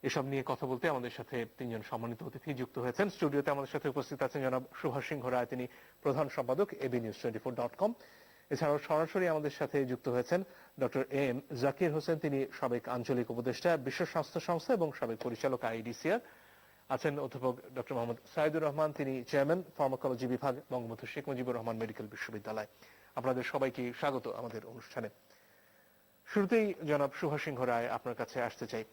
এসব নিয়ে কথা বলতে আমাদের সাথে তিনজন সম্মানিত অতিথি যুক্ত হয়েছেন। স্টুডিওতে আমাদের সাথে উপস্থিত আছেন জনাব সুভাষ সিংহ রায়, তিনি প্রধান সম্পাদক abnews24.com। এছাড়াও সরাসরি আমাদের সাথে যুক্ত হয়েছেন ডক্টর এম জাকির হোসেন, তিনি সাবেক আঞ্চলিক উপদেষ্টা বিশ্ব স্বাস্থ্য সংস্থা এবং সাবেক পরিচালক আইডিসিআর। আছেন অধ্যাপক ডক্টর মোহাম্মদ সাইদুর রহমান, তিনি চেয়ারম্যান ফার্মাকোলজি বিভাগ, বঙ্গবন্ধু শেখ মুজিবুর রহমান মেডিকেল বিশ্ববিদ্যালয়। আপনাদের সবাইকে স্বাগত আমাদের অনুষ্ঠানে। শুরুতেই জনাব সুভাষ সিংহ রায়, আপনার কাছে আসতে চাই।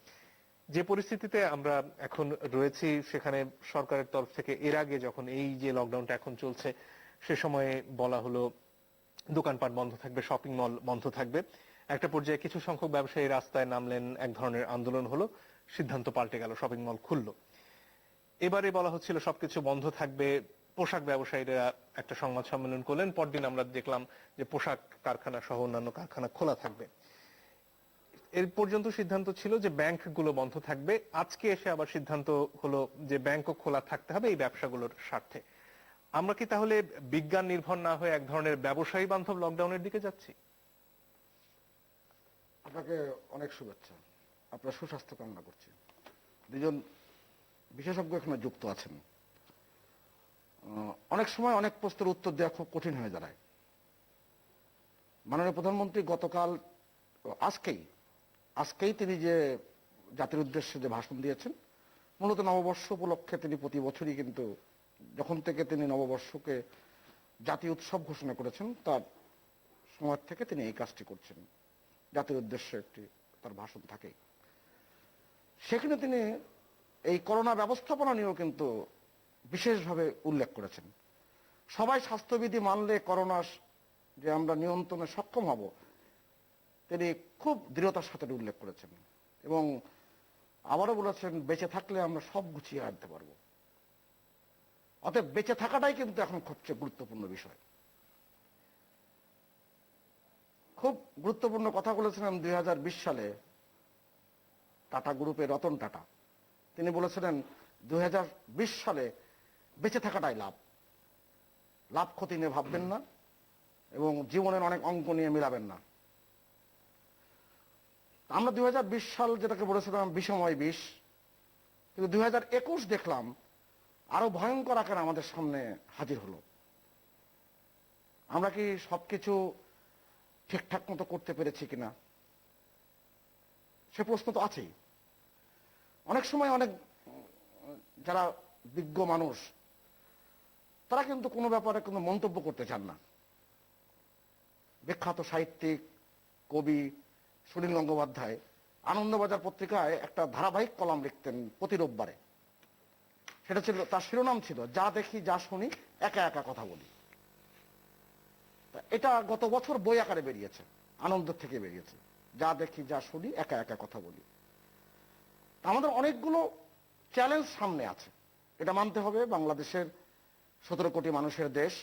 যে পরিস্থিতিতে আমরা এখন রয়েছি সেখানে সরকারের তরফ থেকে এর আগে যখন এই যে লকডাউনটা এখন চলছে সে সময়ে বলা হলো দোকানপাট বন্ধ থাকবে, শপিং মল বন্ধ থাকবে। একটা পর্যায়ে কিছু সংখ্যক ব্যবসায়ী রাস্তায় নামলেন, এক ধরনের আন্দোলন হলো, সিদ্ধান্ত পাল্টে গেল, শপিং মল খুললো। এবারে বলা হচ্ছিল সবকিছু বন্ধ থাকবে, পোশাক ব্যবসায়ীরা একটা সংবাদ সম্মেলন করলেন, পরদিন আমরা দেখলাম যে পোশাক কারখানা সহ অন্যান্য কারখানা খোলা থাকবে। এর পর্যন্ত সিদ্ধান্ত ছিল যে ব্যাংকগুলো বন্ধ থাকবে, আজকে এসে আবার সিদ্ধান্ত হলো যে ব্যাংকও খোলা থাকতে হবে এই ব্যবসাগুলোর স্বার্থে। আমরা কি তাহলে বিজ্ঞান নির্ভর না হয়ে এক ধরনের ব্যবসায়ী বান্ধব লকডাউনের দিকে যাচ্ছি? আপনাকে অনেক শুভেচ্ছা, আপনার সুস্বাস্থ্য কামনা করছি। দুজন বিশেষজ্ঞ এখানে যুক্ত আছেন। অনেক সময় অনেক প্রশ্নের উত্তর দেওয়া খুব কঠিন হয়ে দাঁড়ায়। মাননীয় প্রধানমন্ত্রী গতকাল আজকেই তিনি যে জাতির উদ্দেশ্যে যে ভাষণ দিয়েছেন, মূলত নববর্ষ উপলক্ষে তিনি প্রতি বছরই কিন্তু যখন থেকে তিনি নববর্ষকে জাতীয় উৎসব ঘোষণা করেছেন তার সময় থেকে তিনি এই কাজটি করছেন। জাতির উদ্দেশ্যে একটি তার ভাষণ থাকে, সেখানে তিনি এই করোনা ব্যবস্থাপনা নিয়েও কিন্তু বিশেষভাবে উল্লেখ করেছেন। সবাই স্বাস্থ্যবিধি মানলে করোনা যে আমরা নিয়ন্ত্রণে সক্ষম হব তিনি খুব দৃঢ়তার সাথে উল্লেখ করেছেন এবং আবারও বলেছেন বেঁচে থাকলে আমরা সব গুছিয়ে আনতে পারবো। অতএব বেঁচে থাকাটাই কিন্তু এখন সবচেয়ে গুরুত্বপূর্ণ বিষয়। খুব গুরুত্বপূর্ণ কথা বলেছিলেন 2020 সালে টাটা গ্রুপের রতন টাটা। তিনি বলেছিলেন 2020 সালে বেঁচে থাকাটাই লাভ ক্ষতি নিয়ে ভাববেন না এবং জীবনের অনেক অঙ্ক নিয়ে মিলাবেন না। আমরা 2020 সাল যেটাকে বলেছিলাম বিষময় বিষ, কিন্তু 2021 দেখলাম আরো ভয়ঙ্কর আকারে আমাদের সামনে হাজির হলো। আমরা কি সবকিছু ঠিকঠাক মতো করতে পেরেছি কিনা সে প্রশ্ন তো আছেই। অনেক সময় অনেক যারা বিজ্ঞ মানুষ তারা কিন্তু কোনো ব্যাপারে কোনো মন্তব্য করতে চান না। বিখ্যাত সাহিত্যিক কবি সুনীল গঙ্গোপাধ্যায় আনন্দবাজার পত্রিকায় একটা ধারাবাহিক কলাম লিখতেন প্রতি রোববারে। সেটা ছিল, তার শিরোনাম ছিল যা দেখি যা শুনি একা একা কথা বলি। এটা গত বছর বই আকারে বেরিয়েছে, আনন্দ থেকে বেরিয়েছে, যা দেখি যা শুনি একা একা কথা বলি। আমাদের অনেকগুলো চ্যালেঞ্জ সামনে আছে, এটা মানতে হবে। বাংলাদেশের 17 কোটি মানুষের দেশ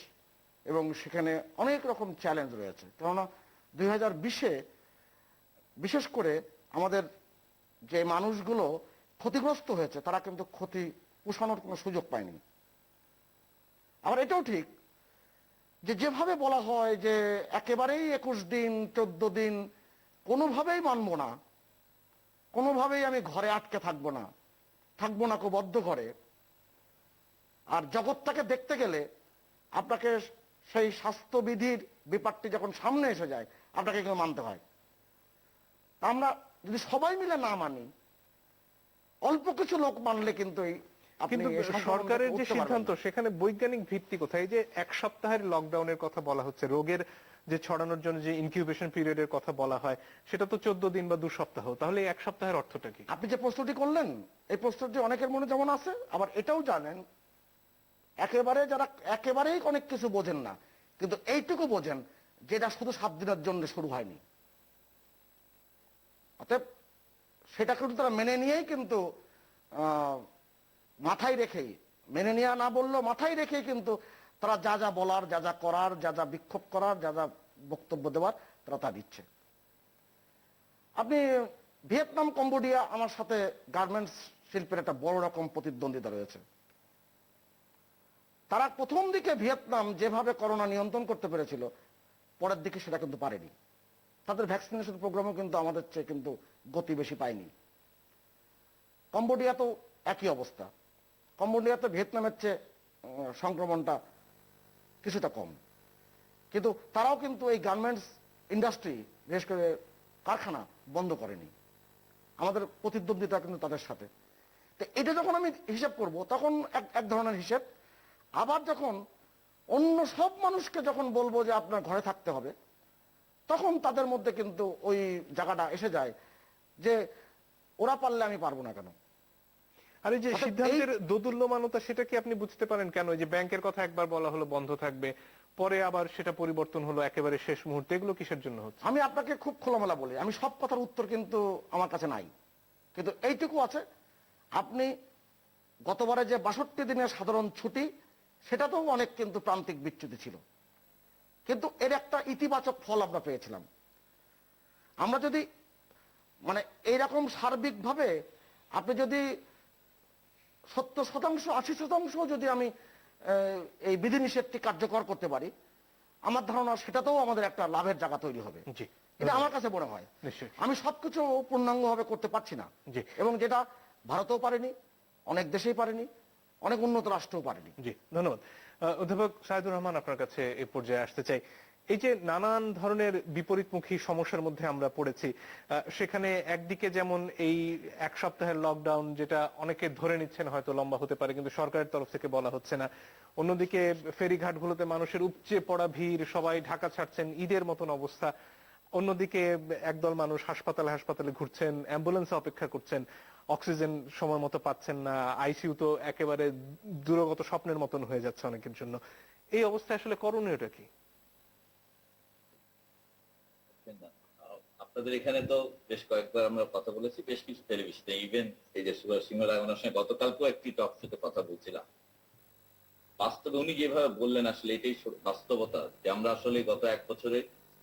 এবং সেখানে অনেক রকম চ্যালেঞ্জ রয়েছে। কেননা 2020-এ বিশেষ করে আমাদের যে মানুষগুলো ক্ষতিগ্রস্ত হয়েছে তারা কিন্তু ক্ষতি পোষানোর কোনো সুযোগ পায়নি। আবার এটাও ঠিক যে যেভাবে বলা হয় যে একেবারেই 21 দিন 14 দিন কোনোভাবেই মানবো না, কোনোভাবেই আমি ঘরে আটকে থাকবো না কো বদ্ধ ঘরে। আর জগৎটাকে দেখতে গেলে আপনাকে সেই স্বাস্থ্যবিধির ব্যাপারটি যখন সামনে এসে যায় আপনাকে কিন্তু মানতে হয়। আমরা যদি সবাই মিলে না মানি, অল্প কিছু লোক মানলে কিন্তু সরকারের যে সিদ্ধান্ত সেখানে বৈজ্ঞানিক ভিত্তি কোথায়? যে এক সপ্তাহের লকডাউনের কথা বলা হচ্ছে, রোগের যে ছড়ানোর জন্য যে ইনকিউবেশন পিরিয়ডের কথা বলা হয় সেটা তো 14 দিন বা 2 সপ্তাহ। তাহলে এক সপ্তাহের অর্থটা কি? আপনি যে প্রশ্নটি করলেন এই প্রশ্নটি অনেকের মনে যেমন আছে, আবার এটাও জানেন যারা একেবারেই অনেক কিছু বোঝেন না, কিন্তু এইটুকু বোঝেন যেটা শুধু 7 দিনের জন্য শুরু হয়নি। অতএব সেটা কিন্তু তারা মেনে নিয়েই কিন্তু মাথায় রেখেই, মেনে নেওয়া না বললেও মাথায় রেখেই কিন্তু তারা যা যা বলার, যা যা করার, যা যা বিক্ষোভ করার, যা যা বক্তব্য দেওয়ার তারা তা দিচ্ছে। আপনি ভিয়েতনাম, কম্বোডিয়া, আমার সাথে গার্মেন্টস শিল্পের একটা বড় রকম প্রতিদ্বন্দ্বিতা রয়েছে। তারা প্রথম দিকে ভিয়েতনাম যেভাবে করোনা নিয়ন্ত্রণ করতে পেরেছিল পরের দিকে সেটা কিন্তু পারেনি। তাদের ভ্যাকসিনেশন প্রোগ্রামও কিন্তু আমাদের চেয়ে কিন্তু গতি বেশি পায়নি। কম্বোডিয়াতেও একই অবস্থা। কম্বোডিয়াতে ভিয়েতনামের চেয়ে সংক্রমণটা কিছুটা কম, কিন্তু তারাও কিন্তু এই গার্মেন্টস ইন্ডাস্ট্রি, বিশেষ করে কারখানা বন্ধ করেনি। আমাদের প্রতিদ্বন্দ্বিতা কিন্তু তাদের সাথে। তো এটা যখন আমি হিসাব করব তখন এক ধরনের হিসেব। আবার যখন অন্য সব মানুষকে যখন বলবো যে আপনার ঘরে থাকতে হবে, তখন তাদের মধ্যে কিন্তু ওই জায়গাটা এসে যায় যে ওরা পারলে আমি পারবো না কেন। আর এই যে সিদ্ধান্তের দোদুল্যমানতা, সেটা কি আপনি বুঝতে পারেন কেন? এই যে ব্যাংকের কথা একবার বলা হলো বন্ধ থাকবে, পরে আবার সেটা পরিবর্তন হলো একেবারে শেষ মুহূর্তে, এগুলো কিসের জন্য হচ্ছে? আমি আপনাকে খুব খোলামেলা বলি, আমি সব কথার উত্তর কিন্তু আমার কাছে নাই, কিন্তু এইটুকু আছে, আপনি গতবারে যে 62 দিনের সাধারণ ছুটি, সেটাতেও অনেক কিন্তু প্রান্তিক বিচ্যুতি ছিল, কিন্তু এর একটা ইতিবাচক ফল আমরা পেয়েছিলাম। আমরা যদি মানে এইরকম সার্বিকভাবে আপনি যদি 70%, 80% যদি আমি এই বিধিনিষেধটি কার্যকর করতে পারি, আমার ধারণা সেটাতেও আমাদের একটা লাভের জায়গা তৈরি হবে। এটা আমার কাছে মনে হয়। আমি সবকিছু পূর্ণাঙ্গভাবে করতে পারছি না, এবং যেটা ভারতও পারেনি, অনেক দেশেই পারেনি, অনেক উন্নত রাষ্ট্রও পারেনি। জি, ধন্যবাদ। অধ্যাপক সাইদুর রহমান, আপনার কাছে এই পর্যায়ে আসতে চাই। এই যে নানান ধরনের বিপরীতমুখী সমস্যার মধ্যে আমরা পড়েছি, সেখানে একদিকে যেমন এই এক সপ্তাহের লকডাউন, যেটা অনেকে ধরে নিচ্ছেন হয়তো লম্বা হতে পারে, কিন্তু সরকারের তরফ থেকে বলা হচ্ছে না। অন্যদিকে ফেরিঘাটগুলোতে মানুষের উপচে পড়া ভিড়, সবাই ঢাকা ছাড়ছেন, ঈদের মতন অবস্থা। অন্যদিকে একদল মানুষ হাসপাতালে হাসপাতালে ঘুরছেন, অ্যাম্বুলেন্সে অপেক্ষা করছেন, অক্সিজেন সময় মতো পাচ্ছেন না, আইসিইউ তো একেবারে দূরগত স্বপ্নের মতন হয়ে যাচ্ছে অনেকের জন্য। এই অবস্থায় আসলে করণীয়টা কি? আপনাদের এখানে তো বেশ কয়েকবার আমরা কথা বলেছি, বেশ কিছু টেলিভিশনে, ইভেন এই যে সুভাষ সিংহ রায় ওনার সঙ্গে গতকালকেও একটি টক শোতে কথা বলছিলাম। বাস্তবে উনি যেভাবে বললেন, আসলে এটাই বাস্তবতা, যে আমরা আসলে গত 1 বছরে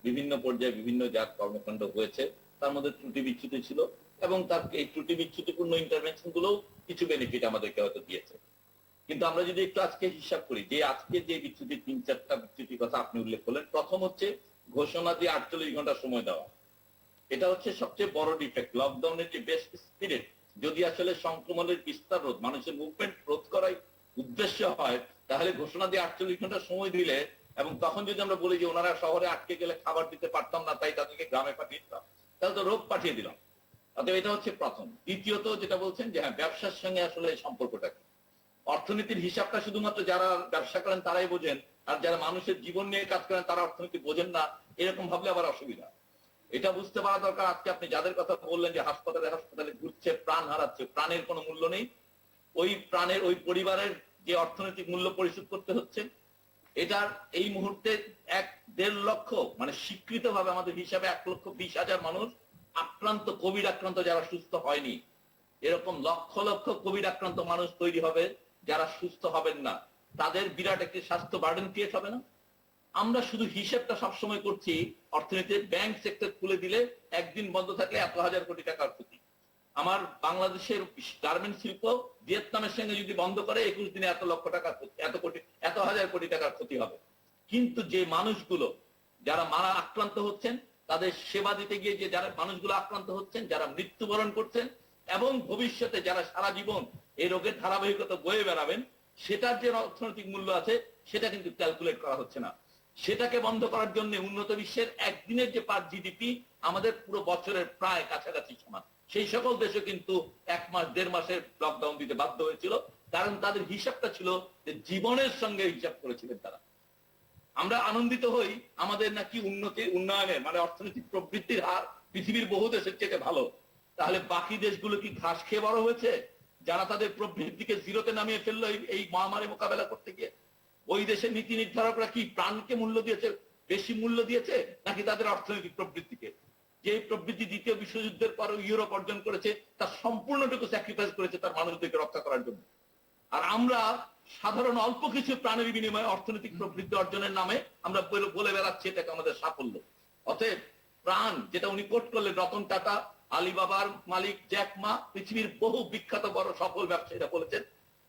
বিভিন্ন পর্যায়ে বিভিন্ন যা কর্মকাণ্ড হয়েছে, তার মধ্যে ত্রুটি বিচ্যুতি ছিল, এবং তার এই ত্রুটি বিচ্যুতিপূর্ণ ইন্টারভেনশন গুলো কিছু বেনিফিট আমাদেরকে হয়তো দিয়েছে। কিন্তু আমরা যদি একটু আজকে হিসাব করি, যে আজকে যে বিচ্যুতি 3-4টা বিচ্যুতির কথা আপনি উল্লেখ করলেন, প্রথম হচ্ছে ঘোষণা দিয়ে 48 ঘন্টা সময় দেওয়া। এটা হচ্ছে সবচেয়ে বড় ডিফেক্ট। লকডাউনের যে বেস্ট স্পিরিট, যদি আসলে সংক্রমণের বিস্তার রোধ, মানুষের মুভমেন্ট রোধ করাই উদ্দেশ্য হয়, তাহলে ঘোষণা দিয়ে 48 ঘন্টা সময় দিলে, এবং তখন যদি আমরা বলি যে ওনারা শহরে আটকে গেলে খাবার দিতে পারতাম না, তাই তাদেরকে গ্রামে পাঠিয়ে দিতাম, তাহলে তো রোগ পাঠিয়ে দিলাম। অতএব এটা হচ্ছে প্রথম। দ্বিতীয়ত যেটা বলছেন যে হ্যাঁ, ব্যবসার সঙ্গে আসলে সম্পর্কটা কি, অর্থনীতির হিসাবটা শুধুমাত্র যারা ব্যবসা করেন তারাই বোঝেন, আর যারা মানুষের জীবন নিয়ে কাজ করেন তারা অর্থনীতি বোঝেন না, এরকম ভাবলে আবার অসুবিধা। এটা বুঝতে পারা দরকার। আজকে আপনি যাদের কথা বললেন যে হাসপাতালে হাসপাতালে ঘুরছে, প্রাণ হারাচ্ছে, প্রাণের কোনো মূল্য নেই, ওই প্রাণের ওই পরিবারের যে অর্থনৈতিক মূল্য পরিশোধ করতে হচ্ছে, এটার এই মুহূর্তে 1.5 লক্ষ, মানে স্বীকৃত ভাবে আমাদের হিসাবে 1,20,000 মানুষ আক্রান্ত, কোভিড আক্রান্ত, যারা সুস্থ হয়নি। এরকম লক্ষ লক্ষ কোভিড আক্রান্ত মানুষ তৈরি হবে যারা সুস্থ হবেন না, তাদের বিরাট একটি স্বাস্থ্য বার্ডেন ক্রিয়েট হবে না? আমরা শুধু হিসেবটা সবসময় করছি, অর্থনীতির ব্যাংক সেক্টর খুলে দিলে একদিন বন্ধ থাকলে 1,000 কোটি টাকার ক্ষতি। আমার বাংলাদেশের গার্মেন্ট শিল্প ভিয়েতনামের সঙ্গে যদি বন্ধ করে 21 দিনে 1 লক্ষ টাকা, 1,000 কোটি টাকার ক্ষতি হবে। কিন্তু যে মানুষগুলো যারা মারা আক্রান্ত হচ্ছেন, তাদের সেবা দিতে গিয়ে যে যারা মানুষগুলো আক্রান্ত হচ্ছেন, যারা মৃত্যুবরণ করছেন, এবং ভবিষ্যতে যারা সারা জীবন এই রোগের ধারাবাহিকতা বয়ে বেড়াবেন, সেটার যে অর্থনৈতিক মূল্য আছে সেটা কিন্তু ক্যালকুলেট করা হচ্ছে না। সেটাকে বন্ধ করার জন্য উন্নত বিশ্বের একদিনের যে পার জিডিপি আমাদের পুরো বছরের প্রায় কাছাকাছি সমান, সেই সকল দেশে কিন্তু 1 মাস 1.5 মাসের লকডাউন দিতে বাধ্য হয়েছিল, কারণ তাদের হিসাবটা ছিল যে জীবনের সঙ্গে হিসাব করেছিলেন তারা। আমরা আনন্দিত হই আমাদের নাকি উন্নয়নের মানে অর্থনৈতিক প্রবৃদ্ধির হার পৃথিবীর বহু দেশের চেয়ে ভালো, তাহলে বাকি দেশগুলো কি ঘাস খেয়ে বড় হয়েছে, যারা তাদের প্রবৃদ্ধিকে জিরোতে নামিয়ে ফেললো এই মহামারী মোকাবেলা করতে গিয়ে? ওই দেশের নীতি নির্ধারকরা কি প্রাণকে মূল্য দিয়েছে, বেশি মূল্য দিয়েছে, নাকি তাদের অর্থনৈতিক প্রবৃদ্ধিকে? যে প্রবৃদ্ধি দ্বিতীয় বিশ্বযুদ্ধের পর ইউরোপ অর্জন করেছে, তার সম্পূর্ণটুকু স্যাক্রিফাইস করেছে তার মানুষদেরকে রক্ষা করার জন্য। আর আমরা সাধারণ অল্প কিছু প্রাণের বিনিময়ে অর্থনৈতিক প্রবৃদ্ধি অর্জনের নামে আমরা বলে বেড়াচ্ছি এটাকে আমাদের সাফল্য। অতএব প্রাণ, যেটা উনি কোট করলেন, রতন টাটা, আলিবাবার মালিক জ্যাক মা, পৃথিবীর বহু বিখ্যাত বড় সফল ব্যবসায়ীরা বলেছেন,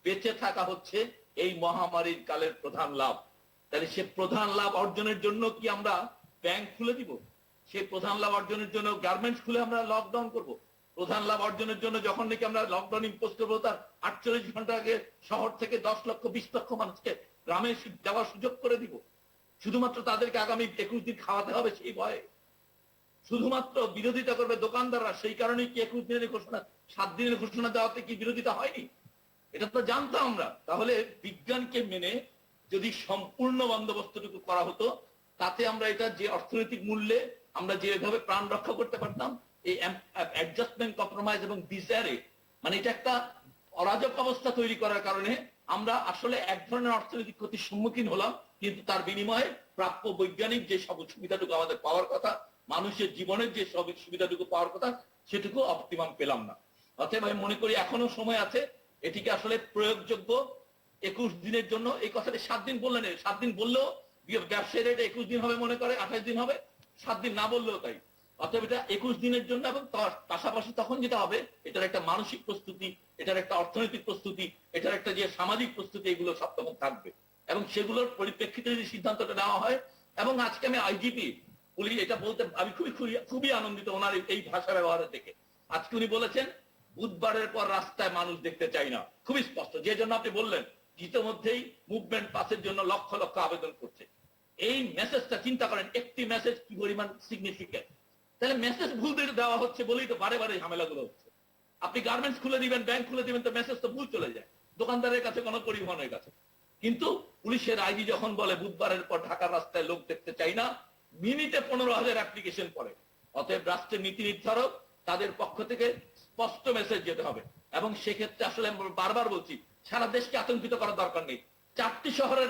বেঁচে থাকা হচ্ছে এই মহামারীর কালের প্রধান লাভ। তাহলে সে প্রধান লাভ অর্জনের জন্য কি আমরা ব্যাংক খুলে দিব? সে প্রধান লাভ অর্জনের জন্য গার্মেন্টস খুলে আমরা লকডাউন করব? প্রধান লাভ অর্জনের জন্য যখন নাকি আমরা লকডাউন ইম্পোজ করবো, তার 48 ঘন্টা আগে শহর থেকে 10 লক্ষ 20 লক্ষ মানুষকে গ্রামে যাওয়ার সুযোগ করে দিব, শুধুমাত্র তাদেরকে আগামী 21 দিন খাওয়াতে হবে সেই ভয়ে। শুধুমাত্র বিরোধিতা করবে দোকানদাররা, সেই কারণে কি 21 দিনের ঘোষণা, 7 দিনের ঘোষণা দেওয়াতে কি বিরোধিতা হয়নি? এটা তো জানতাম আমরা। তাহলে বিজ্ঞানকে মেনে যদি সম্পূর্ণ বন্দোবস্তটুকু করা হতো, তাতে আমরা এটা যে অর্থনৈতিক মূল্যে আমরা যেভাবে প্রাণ রক্ষা করতে পারতাম, এই অ্যাডজাস্টমেন্ট, কম্প্রোমাইজ এবং ডিজায়ারে, মানে এটা একটা অরাজক অবস্থা তৈরি করার কারণে আমরা আসলে এক ধরনের অর্থনৈতিক ক্ষতির সম্মুখীন হলাম, কিন্তু তার বিনিময়ে প্রাপ্য বৈজ্ঞানিক যে সব সুবিধাটুকু আমাদের পাওয়ার কথা, মানুষের জীবনের যে সব সুবিধাটুকু পাওয়ার কথা, সেটুকু অপটিমাম পেলাম না। অতএব আমি মনে করি এখনো সময় আছে, এটিকে আসলে প্রয়োগযোগ্য 21 দিনের জন্য। এই কথাটা 7 দিন বললেন, 7 দিন বললেও ব্যবসায়ীরা এটা 21 দিন হবে মনে করে, 28 দিন হবে, 7 দিন না বললেও তাই। অতএব এটা 21 দিনের জন্য, এবং তার পাশাপাশি তখন যেটা হবে, এটার একটা মানসিক প্রস্তুতি, এটার একটা অর্থনৈতিক প্রস্তুতি, এটার একটা যে সামাজিক প্রস্তুতি, এগুলো সব তখন থাকবে। এবং সেগুলোর পরিপ্রেক্ষিতে যদি সিদ্ধান্তটা নেওয়া হয়, এবং আজকে আমি আইজিপি পুলিশ এটা বলতে আমি খুবই আনন্দিত ওনার এই ভাষা ব্যবহারের দেখে। আজকে উনি বলেছেন বুধবারের পর রাস্তায় মানুষ দেখতে চাই না, খুবই স্পষ্ট। যে জন্য আপনি বললেন ইতিমধ্যেই মুভমেন্ট পাসের জন্য লক্ষ লক্ষ আবেদন করছে। এই মেসেজটা চিন্তা করেন, একটি মেসেজ কি পরিমাণ সিগনিফিকেন্ট। তাহলে মেসেজ ভুল দেওয়া হচ্ছে বলেই তো বারে বারে ঝামেলাগুলো হচ্ছে। আপনি গার্মেন্টস খুলে দিবেন, ব্যাংক খুলে দিবেন, তো মেসেজ তো ভুল চলে যায় দোকানদারের কাছে, কোনো পরিবহনের কাছে। কিন্তু পুলিশের আইজি যখন বলে বুধবারের পর ঢাকার রাস্তায় লোক দেখতে চাই না, মিনিটে 15,000 অ্যাপ্লিকেশন পড়ে। অতএব রাষ্ট্রের নীতি নির্ধারক তাদের পক্ষ থেকে স্পষ্ট মেসেজ যেতে হবে। এবং সেক্ষেত্রে আসলে আমি বারবার বলছি, সারা দেশকে আতঙ্কিত করার দরকার নেই। 4টি শহরের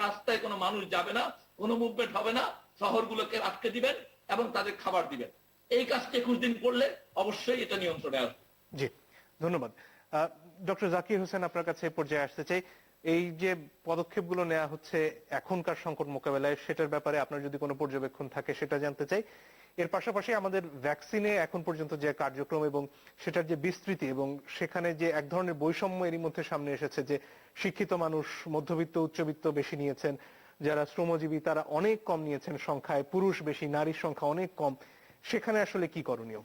রাস্তায় কোনো মানুষ যাবে না, কোনো মুভমেন্ট হবে না, শহরগুলোকে আটকে দিবেন এবং তাদের খাবার দিবেন। এই কাজটা 21 দিন করলে অবশ্যই এটা নিয়ন্ত্রণে আসবে। জি, ধন্যবাদ। ডক্টর জাকির হোসেন, আপনার কাছে পর্যায়ে আসতে চাই। এই যে পদক্ষেপগুলো নেওয়া হচ্ছে এখনকার সংকট মোকাবেলায়, সেটার ব্যাপারে আপনার যদি কোনো পর্যবেক্ষণ থাকে সেটা জানতে চাই। এর পাশাপাশি আমাদের ভ্যাকসিনে এখন পর্যন্ত যে কার্যক্রম এবং সেটার যে বিস্তৃতি, এবং সেখানে যে এক ধরনের বৈষম্য এরই মধ্যে সামনে এসেছে, যে শিক্ষিত মানুষ মধ্যবিত্ত উচ্চবিত্ত বেশি নিয়েছেন, যারা শ্রমজীবী তারা অনেক কম নিয়েছেন সংখ্যায়, পুরুষ বেশি, নারীর সংখ্যা অনেক কম, সেখানে আসলে কি করণীয়?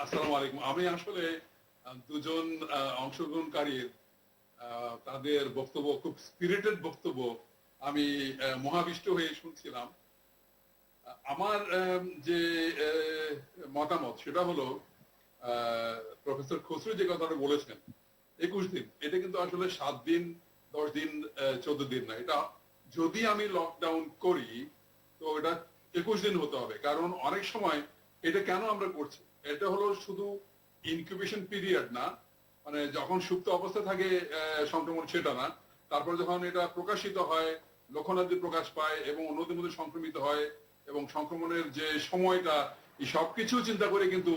আসসালামু আলাইকুম। আমি আসলে দুজন অংশগ্রহণকারীর তাদের বক্তব্য, খুব স্পিরিটেড বক্তব্য, আমি মহাবিষ্ট হয়ে শুনছিলাম। আমার যে মতামত সেটা হলো, প্রফেসর খসরু যে কথাটা বলেছেন 21 দিন, এটা কিন্তু আসলে 7 দিন 10 দিন 14 দিন না। এটা যদি আমি লকডাউন করি তো এটা 21 দিন হতে হবে। কারণ অনেক সময় এটা কেন আমরা করছি, এটা হলো শুধু ইনকিউবেশন পিরিয়ড না, মানে যখন সুপ্ত অবস্থা থাকে সংক্রমণ সেটা না, তারপর যখন এটা প্রকাশিত হয়, লক্ষণাদি প্রকাশ পায় এবং অন্যদের মধ্যে সংক্রমিত হয়, এবং সংক্রমণের যে সময়টা, এই সবকিছু চিন্তা করে কিন্তু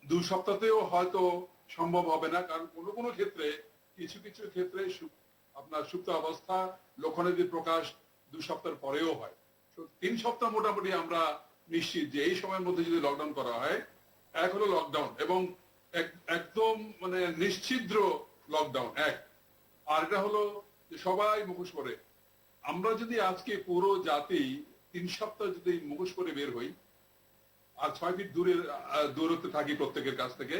2 সপ্তাহতেও হয়তো সম্ভব হবে না। কারণ কোনো কোনো ক্ষেত্রে, কিছু কিছু ক্ষেত্রে আপনার সুপ্ত অবস্থা, লক্ষণাদি প্রকাশ 2 সপ্তাহের পরেও হয়। 3 সপ্তাহ মোটামুটি আমরা নিশ্চিত যে এই সময়ের মধ্যে যদি লকডাউন করা হয়, এক হলো লকডাউন এবং একদম মানে নিশ্ছিদ্র লকডাউন এক, আর এটা হলো যে সবাই মুখোশ পরে। আমরা যদি আজকে পুরো জাতি 3 সপ্তাহ যদি মুখোশ পরে বের হই, আর 6 ফিট দূরত্বে থাকি প্রত্যেকের কাছ থেকে,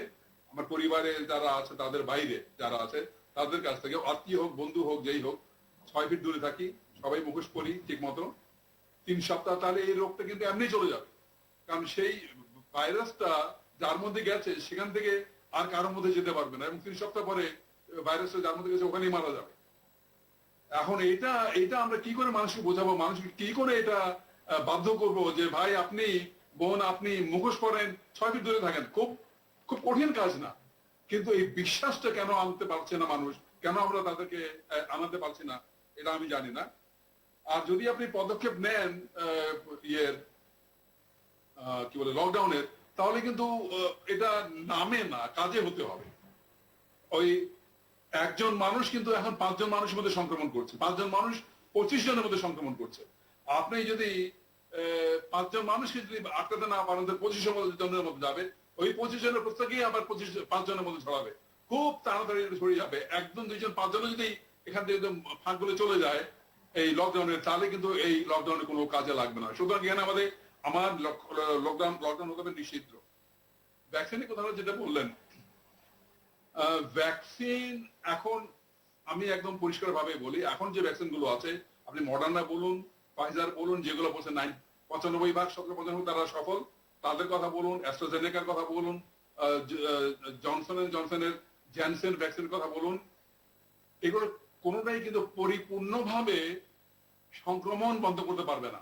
আমার পরিবারে যারা আছে তাদের বাইরে যারা আছে তাদের কাছ থেকে, আত্মীয় হোক বন্ধু হোক যেই হোক, 6 ফিট দূরে থাকি, সবাই মুখোশ পরি ঠিক মতো 3 সপ্তাহ, তাহলে এই রোগটা কিন্তু এমনি চলে যাবে। কারণ সেই ভাইরাসটা যার মধ্যে গেছে সেখান থেকে আর কারোর মধ্যে যেতে পারবে না, এবং 3 সপ্তাহ পরে ভাইরাসটা যার মধ্যে গেছে ওখানেই মারা যাবে। এখন এটা আমরা কি করে মানুষকে বোঝাবো, মানুষকে কি করে এটা বাধ্য করবো যে ভাই আপনি, বোন আপনি মুখোশ পরেন, 6 ফিট দূরে থাকেন? খুব খুব কঠিন কাজ না, কিন্তু এই বিশ্বাসটা কেন আনতে পারছে না মানুষ, কেন আমরা তাদেরকে আনাতে পারছি না, এটা আমি জানি না। আর যদি আপনি পদক্ষেপ নেন কি বলে লকডাউনের, তাহলে কিন্তু এটা নামে না, কাজে হতে হবে। ওই একজন মানুষ কিন্তু এখন 5 জন মানুষের মধ্যে সংক্রমণ করছে, 5 জন মানুষ 25 জনের মধ্যে সংক্রমণ করছে। আপনি যদি 5 জন মানুষকে যদি আটকাতে না পারেন, 25 জনের মধ্যে যাবে, ওই 25 জনের প্রত্যেকেই আবার 5 জনের মধ্যে ছড়াবে, খুব তাড়াতাড়ি ছড়িয়ে যাবে। 1 জন 2 জন 5 জন যদি এখান থেকে ফাঁকগুলো চলে যায় এই লকডাউনের, তাহলে কিন্তু এই লকডাউনে কোনো কাজে লাগবে না। সুতরাং এখানে আমাদের আমার লকডাউন হতে হবে নিষিদ্ধ। ভ্যাকসিনের কথা যেটা বললেন, ভ্যাকসিন এখন আমি একদম পরিষ্কার ভাবে বলি, এখন যে ভ্যাকসিন গুলো আছে, আপনি মডার্না বলুন, ফাইজার বলুন, যেগুলো বলছে 95% 95% তারা সফল, তাদের কথা বলুন, অ্যাস্ট্রাজেনেকার কথা বলুন, জনসনের জ্যানসেন ভ্যাকসিনের কথা বলুন, এগুলো কোনোটাই কিন্তু পরিপূর্ণভাবে সংক্রমণ বন্ধ করতে পারবে না।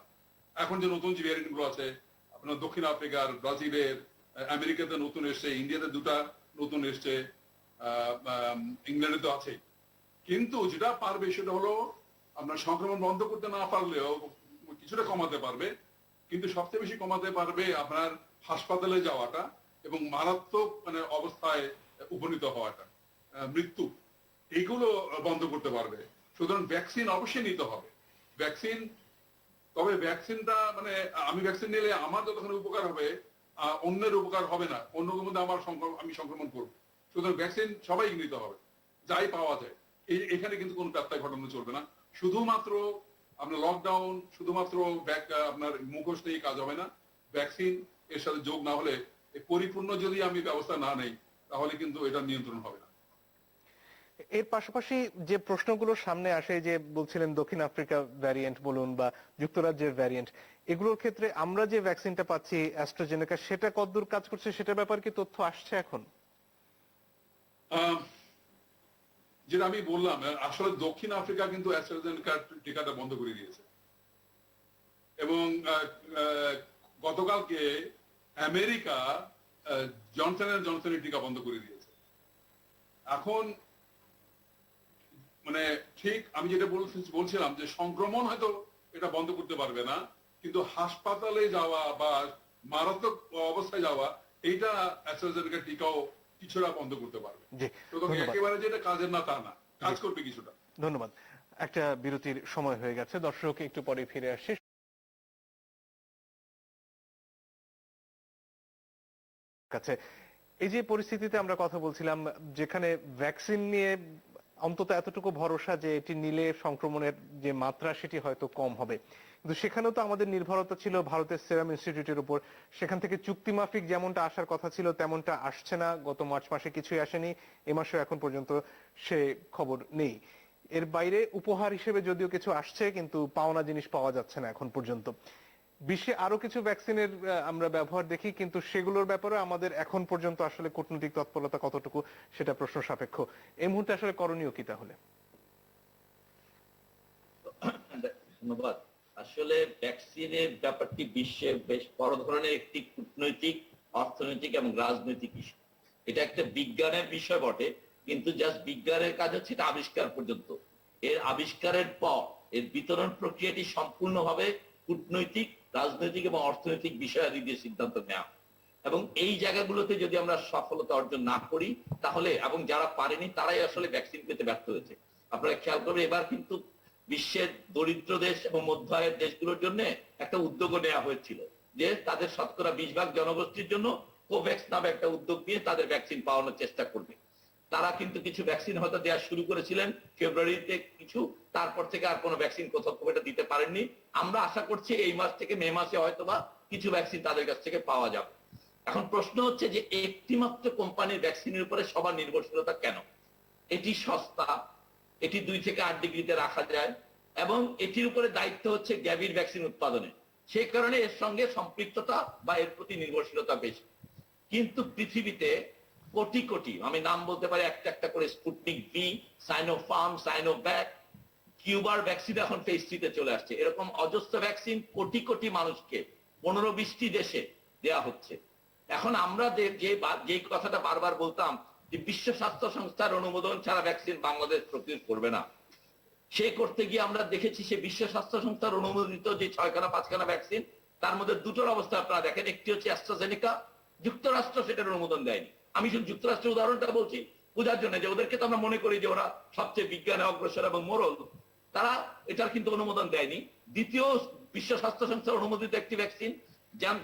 এখন যে নতুন যে ভ্যারিয়েন্ট গুলো আছে, আপনার দক্ষিণ আফ্রিকার, ব্রাজিলের, আমেরিকাতে নতুন এসছে, ইন্ডিয়াতে 2টা নতুন এসছে, ইংল্যান্ডে তো আছে। কিন্তু যেটা পারবে সেটা হলো আপনার সংক্রমণ বন্ধ করতে না পারলেও কিছুটা কমাতে পারবে, কিন্তু সবচেয়ে বেশি কমাতে পারবে আপনার হাসপাতালে যাওয়াটা এবং মারাত্মক অবস্থায় উপনীত হওয়াটা, মৃত্যু, এইগুলো বন্ধ করতে পারবে। সুতরাং ভ্যাকসিন অবশ্যই নিতে হবে। ভ্যাকসিন, তবে ভ্যাকসিনটা আমি ভ্যাকসিন নিলে আমার যতক্ষণ উপকার হবে অন্যের উপকার হবে না, অন্যের মধ্যে আমি সংক্রমণ করবো। সুতরাং ভ্যাকসিন সবাই নিতে হবে, যাই পাওয়া যায়। এখানে কিন্তু কোনো ব্যত্যয় ঘটানো চলবে না। শুধুমাত্র আপনার লকডাউন, শুধুমাত্র আপনার মুখোশ নিয়ে কাজ হবে না। ভ্যাকসিন এর সাথে যোগ না হলে, পরিপূর্ণ যদি আমি ব্যবস্থা না নেই, তাহলে কিন্তু এটা নিয়ন্ত্রণ হবে না। এর পাশাপাশি যে প্রশ্নগুলো সামনে আসে, যে বলছিলেন দক্ষিণ আফ্রিকা ভ্যারিয়েন্ট বলুন বা যুক্তরাজ্যের ভ্যারিয়েন্ট, এগুলোর ক্ষেত্রে আমরা যে ভ্যাকসিনটা পাচ্ছি অ্যাস্ট্রাজেনেকা, সেটা কতদূর কাজ করছে সেটার ব্যাপারে কি তথ্য আসছে এখন? যেটা আমি বললাম, আসলে দক্ষিণ আফ্রিকা কিন্তু অ্যাস্ট্রাজেনেকার টিকাটা বন্ধ করে দিয়েছে, এবং গতকালকে আমেরিকা জনসনের টিকা বন্ধ করে দিয়েছে। এখন ঠিক আমি যেটা বলছিলাম যে সংক্রমণ হয়তো এটা বন্ধ করতে পারবে না, কিন্তু হাসপাতালে যাওয়া বা মারাত্মক অবস্থায় যাওয়া, এইটা অ্যাস্ট্রাজেনেকার টিকাও কিছুটা বন্ধ করতে পারবে। একেবারে যেটা কাজের না তা না, কাজ করবে কিছুটা। ধন্যবাদ। একটা বিরতির সময় হয়ে গেছে, দর্শক একটু পরে ফিরে আসছি। কাছে এই যে পরিস্থিতিতে আমরা কথা বলছিলাম, যেখানে ভ্যাকসিন নিয়ে অন্তত এতটুকু ভরসা যে এটি নিলে সংক্রমণের যে মাত্রা সেটি হয়তো কম হবে, কিন্তু সেখানেও তো আমাদের নির্ভরতা ছিল ভারতের সেরাম ইনস্টিটিউটের উপর। সেখান থেকে চুক্তিমাফিক যেমনটা আসার কথা ছিল তেমনটা আসছে না। গত মার্চ মাসে কিছুই আসেনি, এ মাসেও এখন পর্যন্ত সে খবর নেই। এর বাইরে উপহার হিসেবে যদিও কিছু আসছে, কিন্তু পাওনা জিনিস পাওয়া যাচ্ছে না এখন পর্যন্ত। বিশ্বে আরো কিছু ভ্যাকসিনের আমরা ব্যবহার দেখি, কিন্তু সেগুলোর ব্যাপারে আমাদের এখন পর্যন্ত আসলে কূটনৈতিক তৎপরতা কতটুকু সেটা প্রশ্ন সাপেক্ষ। এই মুহূর্তে আসলে করণীয় কি তাহলে? ধন্যবাদ। আসলে ভ্যাকসিনের ব্যাপারটি বিশ্বে বেশ বড় ধরনের একটি কূটনৈতিক, অর্থনৈতিক এবং রাজনৈতিক ইস্যু। এটা একটা বিজ্ঞানের বিষয় বটে, কিন্তু জাস্ট বিজ্ঞানের কাজ হচ্ছে এটা আবিষ্কার পর্যন্ত। এর আবিষ্কারের পর এর বিতরণ প্রক্রিয়াটি সম্পূর্ণভাবে কূটনৈতিক, রাজনৈতিক এবং অর্থনৈতিক বিষয়াদি দিয়ে সিদ্ধান্ত নেওয়া। এবং এই জায়গাগুলোতে যদি আমরা সফলতা অর্জন না করি তাহলে, এবং যারা পারেনি তারাই আসলে ভ্যাকসিন পেতে ব্যর্থ হয়েছে। আপনারা খেয়াল করবেন, এবার কিন্তু বিশ্বের দরিদ্র দেশ এবং মধ্য আয়ের দেশগুলোর জন্য একটা উদ্যোগও নেওয়া হয়েছিল যে তাদের শতকরা 20% জনগোষ্ঠীর জন্য কোভ্যাক্স নামে একটা উদ্যোগ নিয়ে তাদের ভ্যাকসিন পাওয়ানোর চেষ্টা করবে। তারা কিন্তু কিছু ভ্যাকসিন হয়তো দেওয়া শুরু করেছিলেন ফেব্রুয়ারিতে কিছু, তারপর থেকে আর কোনো ভ্যাকসিন কোথাও খুব একটা দিতে পারেননি। আমরা আশা করছি এই মাস থেকে মে মাসে হয়তোবা কিছু ভ্যাকসিন তাদের কাছ থেকে পাওয়া যাবে। এখন প্রশ্ন হচ্ছে যে একটি মাত্র কোম্পানির ভ্যাকসিনের উপরে সবার নির্ভরশীলতা কেন? এটি সস্তা, এটি 2 থেকে 8 ডিগ্রিতে রাখা যায়, এবং এটির উপরে দায়িত্ব হচ্ছে গ্যাভির ভ্যাকসিন উৎপাদনে। সেই কারণে এর সঙ্গে সম্পৃক্ততা বা এর প্রতি নির্ভরশীলতা বেশি। কিন্তু পৃথিবীতে কোটি কোটি, আমি নাম বলতে পারি একটা একটা করে, স্পুটনিক ভি, সাইনোফার্ম, সাইনোভ্যাক, কিউবার ভ্যাকসিন এখন ফেজ 3 তে চলে আসছে। এরকম অজস্র ভ্যাকসিন কোটি কোটি মানুষকে 15-20টি দেশে দেয়া হচ্ছে। এখন আমরা যে কথাটা বারবার বলতাম যে বিশ্ব স্বাস্থ্য সংস্থার অনুমোদন ছাড়া ভ্যাকসিন বাংলাদেশ প্রস্তুত করবে না, সে করতে গিয়ে আমরা দেখেছি সে বিশ্ব স্বাস্থ্য সংস্থার অনুমোদিত যে 6-5খানা ভ্যাকসিন, তার মধ্যে দুটোর অবস্থা আপনারা দেখেন। একটি হচ্ছে অ্যাস্ট্রাজেনেকা, যুক্তরাষ্ট্র সেটার অনুমোদন দেয়নি। আমি শুধু যুক্তরাষ্ট্রের উদাহরণটা বলছি বোঝার জন্য, যে ওদেরকে তো আমরা মনে করি যে ওরা সবচেয়ে বিজ্ঞানে অগ্রসর এবং মোরল, তারা এটার কিন্তু অনুমোদন দেয়নি। দ্বিতীয় বিশ্ব স্বাস্থ্য সংস্থার অনুমোদিত একটি ভ্যাকসিন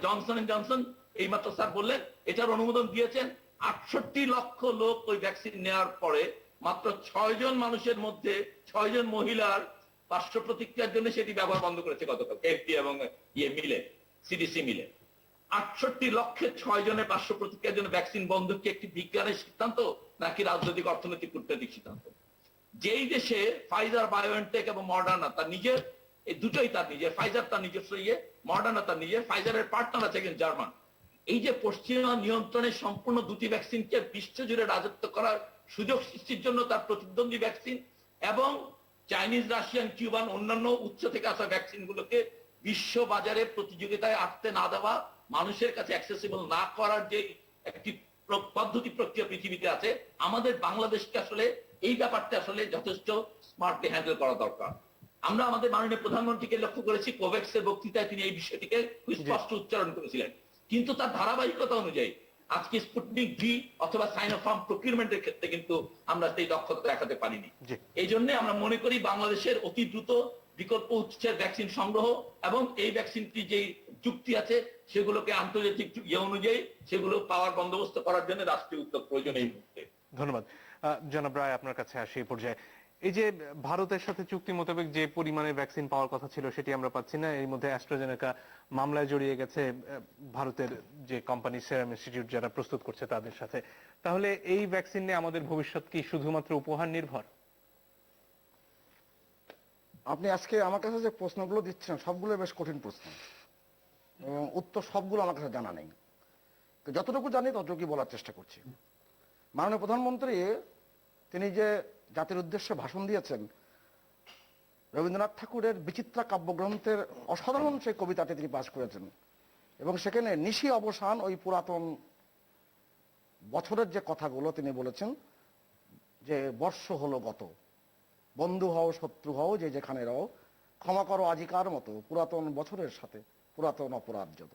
জনসন এন্ড জনসন, এইমাত্র স্যার বললেন এটার অনুমোদন দিয়েছেন। 68 লক্ষ লোক ওই ভ্যাকসিন নেওয়ার পরে মাত্র 6 জন মানুষের মধ্যে 6 জন মহিলার পার্শ্ব প্রতিক্রিয়ার জন্য সেটি ব্যবহার বন্ধ করেছে গতকাল, এফডি এবং ইয়ে মিলে। সিডিসি মিলে। 68,06,000 পার্শ্ব প্রতিক্রিয়ার জন্য ভ্যাকসিন বন্ধ কি একটি বিজ্ঞানের সিদ্ধান্ত নাকি রাজনৈতিক অর্থনৈতিক কূটনৈতিক সিদ্ধান্ত? যেই দেশে ফাইজার, বায়োএনটেক এবং মডার্না তার নিজের, এই দুটোই তার নিজের, ফাইজার তার নিজস্ব মডার্না তার নিজের, ফাইজারের পার্টনার আছে কিন্তু জার্মান। এই যে পশ্চিমা নিয়ন্ত্রণের সম্পূর্ণ দুটি ভ্যাকসিনকে বিশ্বজুড়ে রাজত্ব করার সুযোগ সৃষ্টির জন্য তার প্রতিদ্বন্দ্বী ভ্যাকসিন এবং চাইনিজ, রাশিয়ান, কিউবান অন্যান্য উচ্চ থেকে আসা ভ্যাকসিন গুলোকে বিশ্ব বাজারে প্রতিযোগিতায় আসতে না দেওয়া, মানুষের কাছে অ্যাক্সেসিবল না করার যে একটি পদ্ধতি প্রক্রিয়া পৃথিবীতে আছে, আমাদের বাংলাদেশকে আসলে এই ব্যাপারটা আসলে যথেষ্ট স্মার্টলি হ্যান্ডেল করা দরকার। আমরা আমাদের মাননীয় প্রধানমন্ত্রীকে লক্ষ্য করেছি, কোভ্যাক্সের বক্তৃতায় তিনি এই বিষয়টিকে খুব স্পষ্ট উচ্চারণ করেছিলেন, কিন্তু তার ধারাবাহিকতা অনুযায়ী আজকে স্পুটনিক ভি অথবা সাইনোফার্ম প্রকিউরমেন্টের ক্ষেত্রে কিন্তু আমরা সেই দক্ষতা দেখাতে পারিনি। এই জন্য আমরা মনে করি বাংলাদেশের অতি দ্রুত বিকল্প উৎসের ভ্যাকসিন সংগ্রহ এবং এই ভ্যাকসিনটি যে চুক্তি আছে সেগুলোকে আন্তর্জাতিক অনুযায়ী সেগুলো পাওয়ার বন্দোবস্ত করার জন্য রাষ্ট্রীয় উদ্যোগ প্রয়োজন এই মুহূর্তে। ধন্যবাদ। জনাব রায়, আপনার কাছে আসি এই পর্যায়ে। এই যে ভারতের সাথে চুক্তি মোতাবেক যে পরিমাণে ভ্যাকসিন পাওয়ার কথা ছিল সেটি আমরা পাচ্ছি না। এর মধ্যে অ্যাস্ট্রাজেনেকা মামলায় জড়িয়ে গেছে ভারতের যে কোম্পানি সেরাম ইনস্টিটিউট যারা প্রস্তুত করছে তাদের সাথে। তাহলে এই ভ্যাকসিন নিয়ে আমাদের ভবিষ্যৎ কি শুধুমাত্র উপহার নির্ভর? আপনি আজকে আমার কাছে যে প্রশ্নগুলো দিচ্ছেন সবগুলো বেশ কঠিন প্রশ্ন এবং উত্তর সবগুলো আমার কাছে জানা নেই। তো যতটুকু জানি ততটুকুই বলার চেষ্টা করছি। মাননীয় প্রধানমন্ত্রী তিনি যে জাতির উদ্দেশ্যে ভাষণ দিয়েছেন, রবীন্দ্রনাথ ঠাকুরের বিচিত্রা কাব্যগ্রন্থের অসাধারণ সেই কবিতাটি তিনি পাশ করেছেন এবং সেখানে নিশি অবসান ওই পুরাতন বছরের যে কথাগুলো তিনি বলেছেন যে বর্ষ হলো গত, বন্ধু হও শত্রু হও যে যেখানে রও, ক্ষমা করো আজিকার মতো পুরাতন বছরের সাথে পুরাতন অপরাধ যত।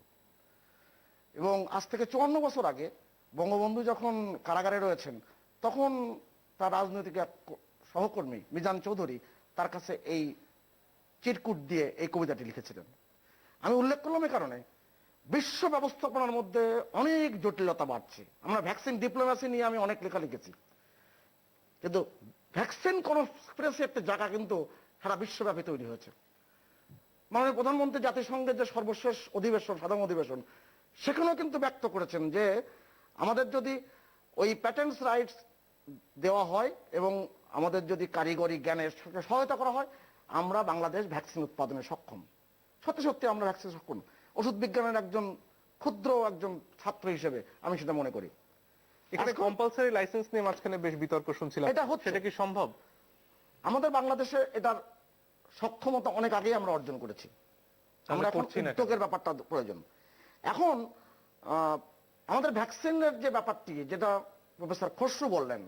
এবং আজ থেকে 54 বছর আগে বঙ্গবন্ধু যখন কারাগারে রয়েছেন তখন তার রাজনৈতিক এক সহকর্মী মিজান চৌধুরী তার কাছে এই চিরকুট দিয়ে এই কবিতাটি লিখেছিলেন। আমি উল্লেখ করলাম এই কারণে বিশ্ব ব্যবস্থাপনার মধ্যে অনেক জটিলতা বাড়ছে। আমরা ভ্যাকসিন ডিপ্লোমেসি নিয়ে আমি অনেক লেখা লিখেছি, কিন্তু ভ্যাকসিন কনফারেন্সে একটা জায়গা কিন্তু সারা বিশ্বব্যাপী তৈরি হয়েছে। মাননীয় প্রধানমন্ত্রী জাতিসংঘের যে সর্বশেষ অধিবেশন, সাধারণ অধিবেশন, সেখানেও কিন্তু ব্যক্ত করেছেন যে আমাদের যদি ওই প্যাটেন্টস রাইটস দেওয়া হয় এবং আমাদের যদি কারিগরি জ্ঞানের সহায়তা করা হয়, আমরা বাংলাদেশ ভ্যাকসিন উৎপাদনে সক্ষম। সত্যি সত্যি আমরা ভ্যাকসিন সক্ষম। ওষুধ বিজ্ঞানের একজন ক্ষুদ্র একজন ছাত্র হিসেবে আমি সেটা মনে করি। এখানে কম্পালসারি লাইসেন্স নিয়ে মাঝখানে বেশ বিতর্ক শুনছিলাম, সেটা কি সম্ভব? আমাদের বাংলাদেশে এটার সক্ষমতা অনেক আগেই আমরা অর্জন করেছি। আমরা এখন উদ্যোগের ব্যাপারটা প্রয়োজন। এখন আমাদের ভ্যাকসিনের যে ব্যাপারটি, যেটা প্রফেসর খসরু বললেন,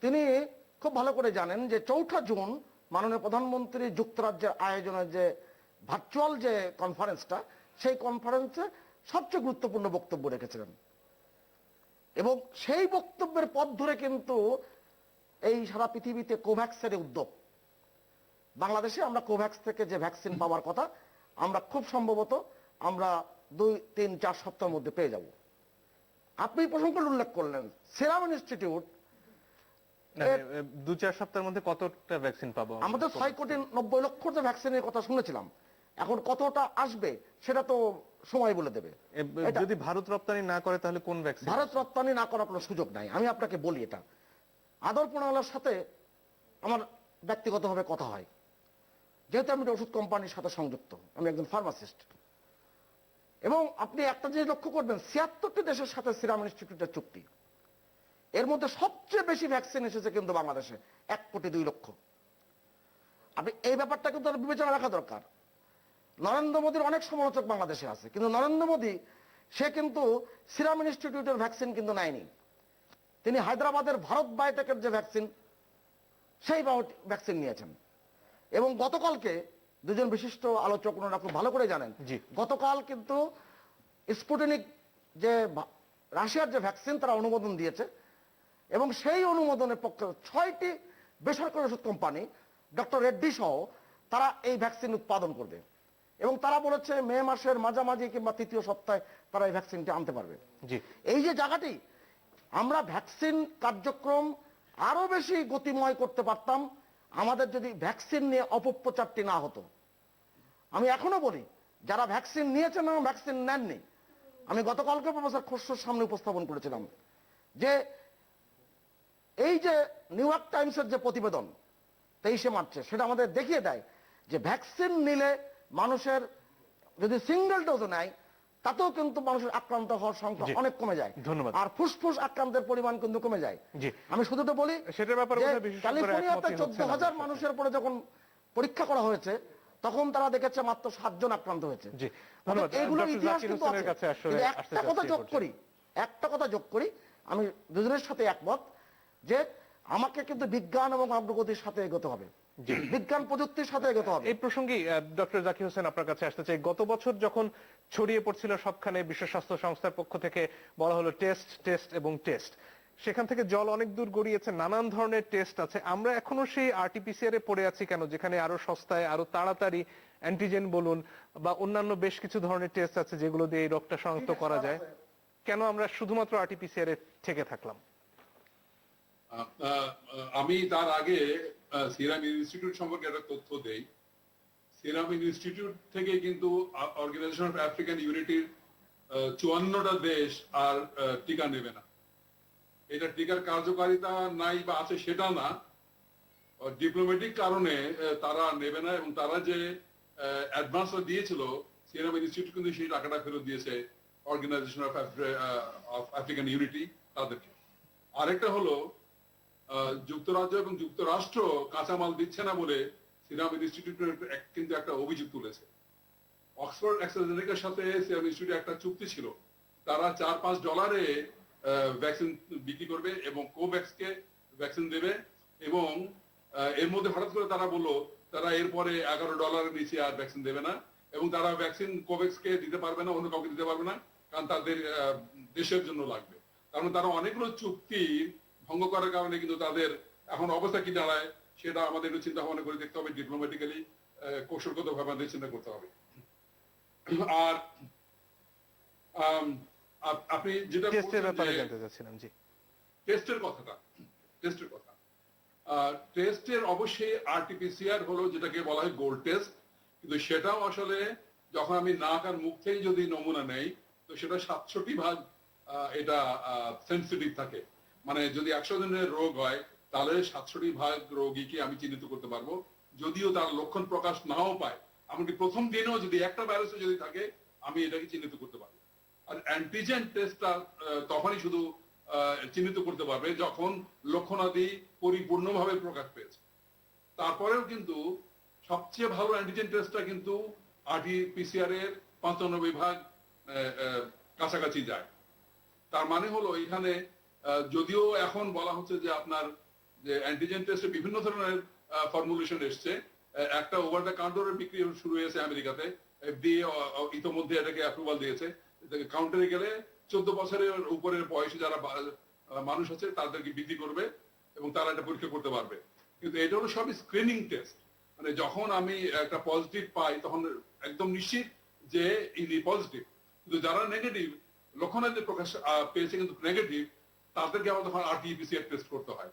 তিনি খুব ভালো করে জানেন যে 4 জুন মাননীয় প্রধানমন্ত্রী যুক্তরাজ্যের আয়োজনের যে ভার্চুয়াল যে কনফারেন্সটা, সেই কনফারেন্সে সবচেয়ে গুরুত্বপূর্ণ বক্তব্য রেখেছিলেন এবং সেই বক্তব্যের পথ ধরে কিন্তু এই সারা পৃথিবীতে কোভ্যাক্সের উদ্যোগ। বাংলাদেশে আমরা কোভ্যাক্স থেকে যে ভ্যাকসিন পাওয়ার কথা আমরা খুব সম্ভবত আমরা 2, 3, 4 সপ্তাহের মধ্যে পেয়ে যাব। আপনি প্রসঙ্গ উল্লেখ করলেন সেরাম ইনস্টিটিউট 2-4 সপ্তাহের মধ্যে কতটা ভ্যাকসিন পাবো? আমাদের 6,90,00,000 যে ভ্যাকসিনের কথা শুনেছিলাম, এখন কতটা আসবে সেটা তো সময় বলে দেবে। যদি ভারত রপ্তানি না করে তাহলে কোন ভ্যাকসিন? ভারত রপ্তানি না করার কোনো সুযোগ নাই। আমি আপনাকে বলি, এটা আদর প্রণালার সাথে আমার ব্যক্তিগতভাবে কথা হয়, যেহেতু আমি ওষুধ কোম্পানির সাথে সংযুক্ত, আমি একজন ফার্মাসিস্ট। এবং আপনি একটা জিনিস লক্ষ্য করবেন, 76টি দেশের সাথে সিরাম ইনস্টিটিউটের চুক্তি, এর মধ্যে সবচেয়ে বেশি ভ্যাকসিন এসেছে কিন্তু বাংলাদেশে 1,02,00,000। আপনি এই ব্যাপারটা কিন্তু বিবেচনা রাখা দরকার। নরেন্দ্র মোদীর অনেক সমালোচক বাংলাদেশে আছে, কিন্তু নরেন্দ্র মোদী সে কিন্তু সিরাম ইনস্টিটিউটের ভ্যাকসিন কিন্তু নেয়নি। তিনি হায়দ্রাবাদের ভারত বায়োটেকের যে ভ্যাকসিন, সেই ভ্যাকসিন নিয়েছেন। এবং গতকালকে দুজন বিশিষ্ট আলোচক, ওনারা খুব ভালো করে জানেন, গতকাল কিন্তু স্পুটনিক যে রাশিয়ার যে ভ্যাকসিন তারা অনুমোদন দিয়েছে এবং সেই অনুমোদনের পক্ষে 6টি বেসরকারি ওষুধ কোম্পানি, ডক্টর রেড্ডি সহ, তারা এই ভ্যাকসিন উৎপাদন করবে এবং তারা বলেছে মে মাসের মাঝামাঝি কিংবা 3য় সপ্তাহে তারা এই ভ্যাকসিনটি আনতে পারবে। এই যে জায়গাটি, আমরা ভ্যাকসিন কার্যক্রম আরো বেশি গতিময় করতে পারতাম আমাদের যদি ভ্যাকসিন নিয়ে অপপ্রচারটি না হতো। আমি এখনো বলি যারা ভ্যাকসিন নিয়েছেন এবং ভ্যাকসিন নেননি। আমি গতকালকে প্রফেসর খসরুর সামনে উপস্থাপন করেছিলাম যে এই যে নিউ ইয়র্ক টাইমসের যে প্রতিবেদন 23শে মার্চে, সেটা আমাদের দেখিয়ে দেয় যে ভ্যাকসিন নিলে মানুষের যদি সিঙ্গেল ডোজও নেয় তাতেও কিন্তু মানুষের আক্রান্ত হওয়ার সংখ্যা অনেক কমে যায়। ধন্যবাদ। আর ফুসফুস আক্রান্তের পরিমাণ কিন্তু কমে যায়। জি। আমি শুধু তো বলি সেটার ব্যাপারে যে বোধহয় বিশেষজ্ঞরা ক্যালিফোর্নিয়াতে একমতই হচ্ছেন 14,000 মানুষের উপরে যখন পরীক্ষা করা হয়েছে তখন তারা দেখেছে মাত্র 7 জন আক্রান্ত হয়েছে। জি, ধন্যবাদ। এইগুলোর ডক্টর ইতিহাস জাকির কিন্তু হোসেনের আছে। কাছে আসলে কিন্তু আসতে একটা কথা চাচ্ছি যোগ করি, একটা কথা যোগ করি, আমি দুজনের সাথে একমত যে আমাকে কিন্তু বিজ্ঞান এবং অগ্রগতির সাথে এগোতে হবে, বিজ্ঞান প্রযুক্তির সাথে এগোতে হবে। এই প্রসঙ্গে ডক্টর জাকির হোসেন আপনার কাছে আসতে চাই। গত বছর যখন ছড়িয়ে পড়ছিল সবখানে, বিশ্ব স্বাস্থ্য সংস্থার পক্ষ থেকে বলা হলো টেস্ট টেস্ট এবং টেস্ট, সেখান থেকে জল অনেক দূর গড়িয়েছে, নানান ধরনের টেস্ট আছে। আমরা এখনো সেই আরটিপিসিআর এ পড়ে আছি কেন, যেখানে আরো সস্তায় আরো তাড়াতাড়ি অ্যান্টিজেন বলুন বা অন্যান্য বেশ কিছু ধরনের টেস্ট আছে যেগুলো দিয়ে এই রোগটা শনাক্ত করা যায়, কেন আমরা শুধুমাত্র আরটিপিসিআর এ থেকে থাকলাম? আমি তার আগে সিরাম ইনস্টিটিউট সম্পর্কে একটা তথ্য দেই। সিরাম ইনস্টিটিউট থেকে কিন্তু অর্গানাইজেশন অফ আফ্রিকান ইউনিটির 54টা দেশ আর টিকা নেবে না। এটা টিকার কার্যকারিতা নাই বা আছে সেটা না, ডিপ্লোম্যাটিক কারণে তারা নেবে না, এবং তারা যে অ্যাডভান্স দিয়েছিল সিরাম ইনস্টিটিউট কিন্তু সেই টাকাটা ফেরত দিয়েছে অর্গানাইজেশন অফ আফ্রিকান ইউনিটি তাদেরকে। আরেকটা হলো যুক্তরাজ্য এবং যুক্তরাষ্ট্র কাঁচামাল দিচ্ছে না বলে সিরাম ইনস্টিটিউট কিন্তু একটা অভিযোগ তুলেছে। অক্সফোর্ড অ্যাস্ট্রাজেনেকার সাথে সিরাম ইনস্টিটিউট একটা চুক্তি ছিল, তারা $4-5 ভ্যাকসিন বিক্রি করবে এবং কোভ্যাক্সকে ভ্যাকসিন দেবে, এবং এর মধ্যে হঠাৎ করে তারা বললো তারা এরপরে $11 নিচে আর ভ্যাকসিন দেবে না, এবং তারা ভ্যাকসিন কোভ্যাক্সকে দিতে পারবে না, অন্য কাউকে দিতে পারবে না, কারণ তাদের দেশের জন্য লাগবে। কারণ তারা অনেকগুলো চুক্তি ভঙ্গ করার কারণে কিন্তু তাদের এখন অবস্থা কি দাঁড়ায় সেটা আমাদের একটু চিন্তা ভাবনা করে দেখতে হবে, ডিপ্লোম্যাটিক্যালি কৌশলগত ভাবে আমাদের চিন্তা করতে হবে। আর আপনি যেটা টেস্টের ব্যাপারে জানতে চাচ্ছিলাম। জি, টেস্টের কথাটা, টেস্টের কথা, টেস্টের অবশ্যই আরটিপিসিআর হলো যেটাকে বলা হয় গোল্ড টেস্ট, কিন্তু সেটাও আসলে যখন আমি নাক আর মুখ থেকে যদি নমুনা নেই তো সেটা 67 এটা সেন্সিটিভ থাকে। মানে যদি 100 জনের রোগ হয় তাহলে 67 রোগীকে আমি চিহ্নিত করতে পারবো, যদিও তার লক্ষণ প্রকাশ নাও পায়। এমনকি প্রথম দিনেও যদি একটা ভাইরাসও যদি থাকে আমি এটাকে চিহ্নিত করতে পারবো। আর অ্যান্টিজেন টেস্টটা তখনই শুধু চিহ্নিত করতে পারবে যখন লক্ষণাদি পরিপূর্ণভাবে প্রকাশ পেয়েছে। তারপরেও কিন্তু সবচেয়ে ভালো অ্যান্টিজেন টেস্টটা কিন্তু আরটিপিসিআর এর 95% কাছাকাছি যায়। তার মানে হলো এখানে যদিও এখন বলা হচ্ছে যে আপনার যে অ্যান্টিজেন টেস্টে বিভিন্ন ধরনের ফর্মুলেশন এসছে, একটা ওভার দ্য কাউন্টারের বিক্রি শুরু হয়েছে আমেরিকাতে, এফডিএ ইতোমধ্যে এটাকে অ্যাপ্রুভাল দিয়েছে। কাউন্টারে গেলে 14 বছরের উপরের বয়সে যারা মানুষ আছে তাদেরকে বিক্রি করবে এবং তারা এটা পরীক্ষা করতে পারবে। কিন্তু এটা হলো সবই স্ক্রিনিং টেস্ট, মানে যখন আমি একটা পজিটিভ পাই তখন একদম নিশ্চিত যে ইনি পজিটিভ। কিন্তু যারা নেগেটিভ লক্ষণাদি প্রকাশ পেয়েছে কিন্তু নেগেটিভ, তাদেরকে আবার তখন আরটিপিসিআর টেস্ট করতে হয়।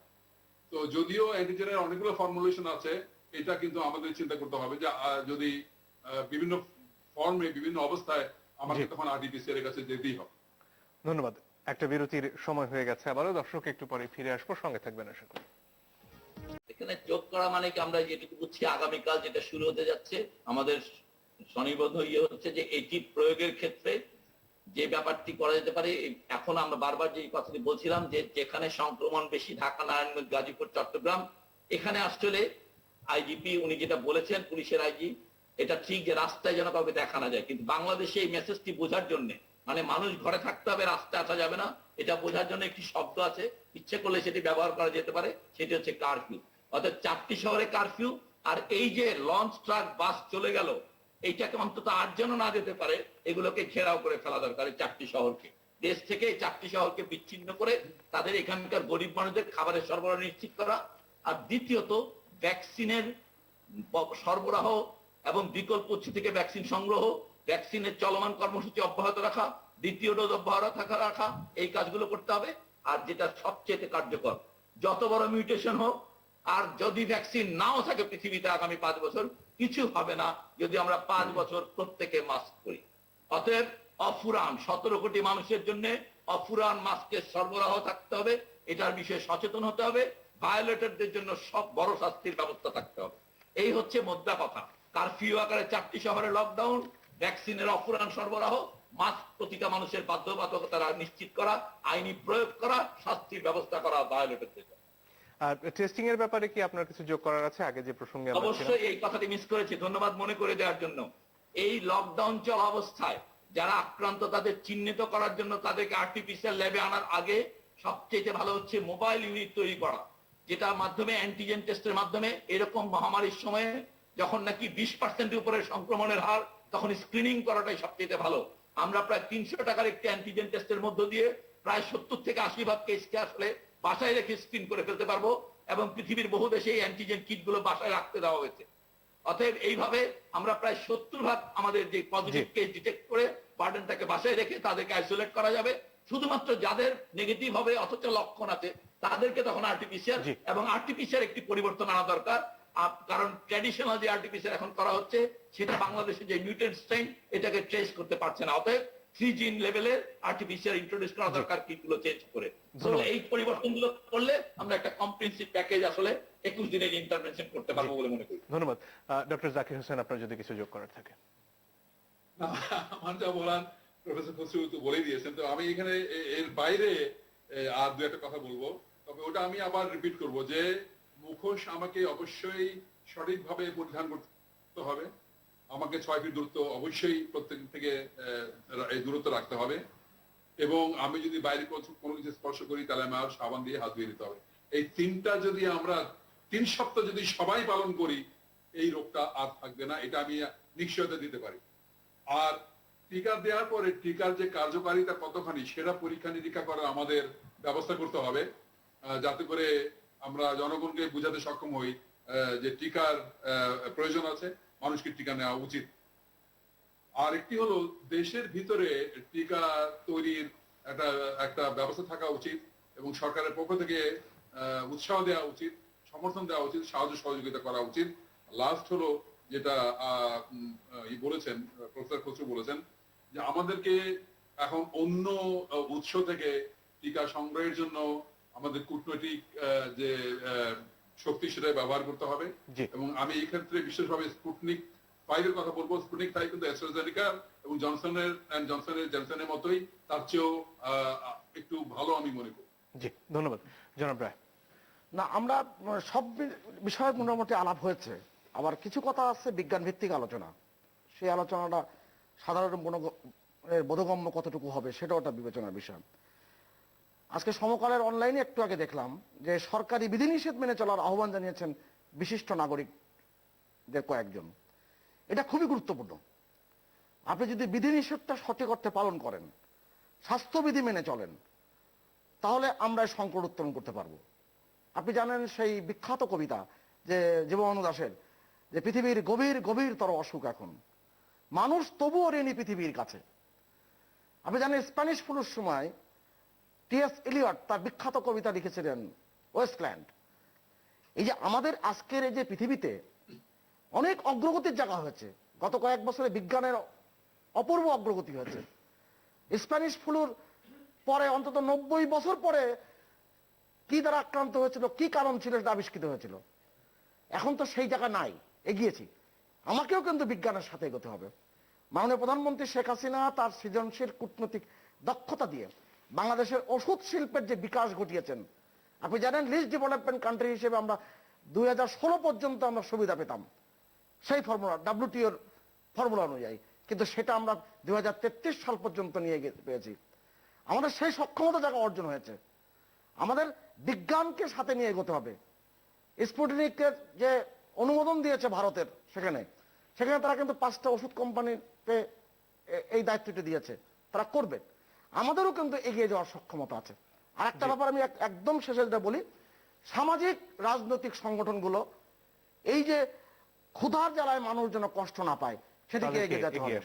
তো যদিও অ্যান্টিজেনের অনেকগুলো ফর্মুলেশন আছে, এটা কিন্তু আমাদের চিন্তা করতে হবে যে যদি বিভিন্ন ফর্মে বিভিন্ন অবস্থায় আমাকে তখন আরটিপিসিআর এর কাছে যেতেই হবে। ধন্যবাদ। একটা বিরতির সময় হয়ে গেছে, আবারও দর্শক একটু পরে ফিরে আসবো, সঙ্গে থাকবেন আশা করি। এখানে যোগ করা মানে কি আমরা যেটুকু বুঝছি আগামীকাল যেটা শুরু হতে যাচ্ছে আমাদের স্বনির্বদ্ধ হচ্ছে যে এটি প্রয়োগের ক্ষেত্রে যে ব্যাপারটি করা যেতে পারে। এখন আমরা বারবার যে কথাটি বলছিলাম যে যেখানে সংক্রমণ বেশি, ঢাকা, নারায়ণগঞ্জ, গাজীপুর, চট্টগ্রাম, এখানে আসলে আইজিপি উনি যেটা বলেছেন, পুলিশের আইজি, এটা ঠিক যে রাস্তায় যেন কাউকে দেখা না যায়, কিন্তু বাংলাদেশে এই মেসেজটি বোঝার জন্য মানে মানুষ ঘরে থাকতে হবে, রাস্তায় আসা যাবে না, এটা বোঝার জন্য একটি শব্দ আছে, ইচ্ছে করলে সেটি ব্যবহার করা যেতে পারে, সেটি হচ্ছে কারফিউ। অর্থাৎ 4টি শহরে কারফিউ। আর এই যে লঞ্চ, ট্রাক, বাস চলে গেল, এইটাকে অন্তত 8 যেন না যেতে পারে, এগুলোকে ঘেরাও করে ফেলা দরকার। 4টি শহরকে দেশ থেকে 4টি শহরকে বিচ্ছিন্ন করে তাদের এখানকার গরিব মানুষদের খাবারের সরবরাহ নিশ্চিত করা। আর দ্বিতীয়ত ভ্যাকসিনের সরবরাহ এবং বিকল্প উৎস থেকে ভ্যাকসিন সংগ্রহ, ভ্যাকসিনের চলমান কর্মসূচি অব্যাহত রাখা, দ্বিতীয় ডোজ অব্যাহত রাখা, এই কাজগুলো করতে হবে। আর যেটা সবচেয়ে কার্যকর, যত বড় মিউটেশন হোক, আর যদি ভ্যাকসিন নাও থাকে পৃথিবীতে আগামী 5 বছর, কিছু হবে না যদি আমরা 5 বছর প্রত্যেকে মাস্ক করি। অতএব অফুরান 17 কোটি মানুষের জন্য অফুরান মাস্কের সরবরাহ থাকতে হবে, এটার বিষয়ে সচেতন হতে হবে, ভায়োলেটরদের জন্য সব বড় শাস্তির ব্যবস্থা থাকতে হবে। এই হচ্ছে মোদ্দা কথা। কারফিউ আকারে 4টি শহরে লকডাউন, ভ্যাকসিনের অফুরান সরবরাহ, মাস্ক প্রতিটা মানুষের বাধ্যবাধকতা নিশ্চিত করা, আইনি প্রয়োগ করা, শাস্তির ব্যবস্থা করা ভায়োলেটরদের জন্য। আর টেস্টিং এর ব্যাপারে কি আপনার কিছু যোগ করার আছে? আগে যে প্রসঙ্গে আমরা ছিলাম। অবশ্যই এই কথাটি মিস করেছি, ধন্যবাদ মনে করে দেওয়ার জন্য। এই লকডাউন চলা অবস্থায় যারা আক্রান্ত তাদের চিহ্নিত করার জন্য তাদেরকে আর্টিফিশিয়াল ল্যাবে আনার আগে সবচেয়ে ভালো হচ্ছে মোবাইল ইউনিট তৈরি করা, যেটার মাধ্যমে অ্যান্টিজেন টেস্টের মাধ্যমে এরকম মহামারীর সময়ে যখন নাকি 20% উপরে সংক্রমণের হার, তখন স্ক্রিনিং করাটাই সবচেয়ে ভালো। আমরা প্রায় 300 টাকার একটি অ্যান্টিজেন টেস্টের মধ্য দিয়ে প্রায় 70 থেকে 80 কেসকে আসলে বাসায় রেখে স্ক্রিন করে ফেলতে পারবো, এবং পৃথিবীর বহু দেশে এই অ্যান্টিজেন কিটগুলো বাসায় রাখতে দেওয়া হয়েছে। অতএব এইভাবে আমরা প্রায় 70% আমাদের যে পজিটিভ কেস ডিটেক্ট করে বার্ডেনটাকে বাসায় রেখে তাদেরকে আইসোলেট করা যাবে। শুধুমাত্র যাদের নেগেটিভ হবে অথচ লক্ষণ আছে তাদেরকে তখন আর্টিফিশিয়াল, এবং আর্টিফিশিয়াল একটি পরিবর্তন আনা দরকার। কারণ ট্র্যাডিশনাল যে আর্টিফিশিয়াল এখন করা হচ্ছে সেটা বাংলাদেশে যে মিউটেন্ট স্ট্রেইন এটাকে ট্রেস করতে পারছে না। অতএব 3 জিন লেভেলের আর্টিফিশিয়াল ইন্ট্রোডিউস করা দরকার কিটগুলো চেঞ্জ করে। তো এই পরিবর্তনগুলো করলে আমরা একটা কম্প্রিহেনসিভ প্যাকেজ আসলে 21 দিনের ইন্টারভেনশন করতে পারবো বলে মনে করি। ধন্যবাদ। ডক্টর জাকির হোসেন, আপনার যদি কিছু যোগ করার থাকে। না, আমার যা বলার প্রফেসর খসরু তো বলেই দিয়েছেন। তো আমি এখানে এর বাইরে আর দু একটা কথা বলবো, তবে ওটা আমি আবার রিপিট করব যে মুখোশ আমাকে অবশ্যই সঠিকভাবে পরিধান করতে হবে, আমাকে 6 ফিট দূরত্ব অবশ্যই প্রত্যেক থেকে এই দূরত্ব রাখতে হবে, এবং আমি যদি বাইরে কোনো কিছু স্পর্শ করি তাহলে আমার সাবান দিয়ে হাত ধুয়ে দিতে হবে। এই 3টা যদি আমরা 3 সপ্তাহ যদি সবাই পালন করি, এই রোগটা আর থাকবে না, এটা আমি নিশ্চয়তা দিতে পারি। আর টিকা দেওয়ার পরে টিকার যে কার্যকারিতা কতখানি সেটা পরীক্ষা নিরীক্ষা করার আমাদের ব্যবস্থা করতে হবে, যাতে করে আমরা জনগণকে বোঝাতে সক্ষম হই যে টিকার প্রয়োজন আছে, মানুষকে টিকা নেওয়া উচিত। আর একটি হলো দেশের ভিতরে টিকা তৈরির একটা ব্যবস্থা থাকা উচিত, এবং সরকারের পক্ষ থেকে উৎসাহ দেওয়া উচিত, সমর্থন দেওয়া উচিত, সাহায্য সহযোগিতা করা উচিত। লাস্ট হলো যেটা বলেছেন প্রফেসর খসরু বলেছেন যে আমাদেরকে এখন অন্য উৎস থেকে টিকা সংগ্রহের জন্য আমাদের কূটনৈতিক যে শক্তি সেটা ব্যবহার করতে হবে। এবং আমি এই ক্ষেত্রে বিশেষভাবে স্পুটনিক 5 এর কথা বলবো। স্পুটনিক 5 কিন্তু অ্যাস্ট্রাজেনেকা এবং জনসনের মতোই, তার চেয়েও একটু ভালো আমি মনে করি। জি, ধন্যবাদ। জনাব রায়। না, আমরা সব বিষয়ে মোটামুটি আলাপ হয়েছে, আবার কিছু কথা আছে বিজ্ঞান ভিত্তিক আলোচনা, সেই আলোচনাটা সাধারণ বোধগম্য কতটুকু হবে সেটাও একটা বিবেচনার বিষয়। আজকে সমকালের অনলাইনে একটু আগে দেখলাম যে সরকারি বিধিনিষেধ মেনে চলার আহ্বান জানিয়েছেন বিশিষ্ট নাগরিকদের কয়েকজন। এটা খুবই গুরুত্বপূর্ণ। আপনি যদি বিধিনিষেধটা সঠিক অর্থে পালন করেন, স্বাস্থ্যবিধি মেনে চলেন, তাহলে আমরা সংকট উত্তরণ করতে পারবো। আপনি জানেন সেই বিখ্যাত কবিতা যে জীবনানন্দ দাশের, যে পৃথিবীর গভীর গভীরতর অসুখ এখন, মানুষ তবুও ঋণী পৃথিবীর কাছে। আপনি জানেন স্প্যানিশ ফ্লুর সময় টি.এস. এলিয়ট তার বিখ্যাত কবিতা লিখেছিলেন ওয়েস্টল্যান্ড। এই যে আমাদের আজকের এই যে পৃথিবীতে অনেক অগ্রগতির জায়গা হয়েছে, গত কয়েক বছরে বিজ্ঞানের অপূর্ব অগ্রগতি হয়েছে। স্প্যানিশ ফ্লুর পরে অন্তত 90 বছর পরে কি দ্বারা আক্রান্ত হয়েছিল, কি কারণ ছিল সেটা আবিষ্কৃত হয়েছিল। এখন তো সেই জায়গা নাই, এগিয়েছি। আমাকেও কিন্তু বিজ্ঞানের সাথে এগোতে হবে। মাননীয় প্রধানমন্ত্রী শেখ হাসিনা তার সৃজনশীল কূটনৈতিক দক্ষতা দিয়ে বাংলাদেশের ওষুধ শিল্পের যে বিকাশ ঘটিয়েছেন, আপনি জানেন লিস্ট ডেভেলপমেন্ট কান্ট্রি হিসেবে আমরা 2016 পর্যন্ত আমরা সুবিধা পেতাম সেই ফর্মুলা, WTO ফর্মুলা অনুযায়ী, কিন্তু সেটা আমরা 2033 সাল পর্যন্ত নিয়ে পেয়েছি। আমাদের সেই সক্ষমতা জায়গা অর্জন হয়েছে। আমাদের বিজ্ঞানকে সাথে নিয়ে এগোতে হবে। স্পুটনিকের যে অনুমোদন দিয়েছে ভারতের, সেখানে তারা কিন্তু 5টা ওষুধ কোম্পানিকে এই দায়িত্বটি দিয়েছে, তারা করবে। আমাদেরও কিন্তু এগিয়ে যাওয়ার সক্ষমতা আছে। আর একটা ব্যাপার আমি একদম শেষে যেটা বলি, সামাজিক রাজনৈতিক সংগঠনগুলো এই যে ক্ষুধার জ্বালায় মানুষ যেন কষ্ট না পায় সেদিকে এগিয়ে যেতে হবে।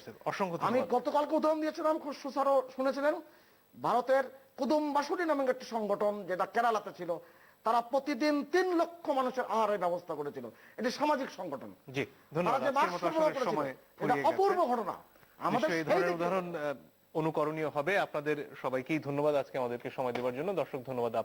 আমি গতকালকে উদাহরণ দিয়েছিলাম, খসরু স্যারও শুনেছিলেন, ভারতের কুদুম বাসুরি নামে একটি সংগঠন যেটা কেরালাতে ছিল, তারা প্রতিদিন 3 লক্ষ মানুষের আহারের ব্যবস্থা করেছিল। এটি সামাজিক সংগঠন। জি তারা ধন্যবাদ। যে মাস্ক আজকের মতো সরবরাহ আসলে করেছিল, সময় এটা ফুরিয়ে অপূর্ব গেছে। ঘটনা। আমাদের নিশ্চয়ই এই সেই ধরনের দিকে- উদাহরণ অনুকরণীয় হবে। আপনাদের সবাইকেই ধন্যবাদ আজকে আমাদেরকে সময় দেওয়ার জন্য। দর্শক ধন্যবাদ।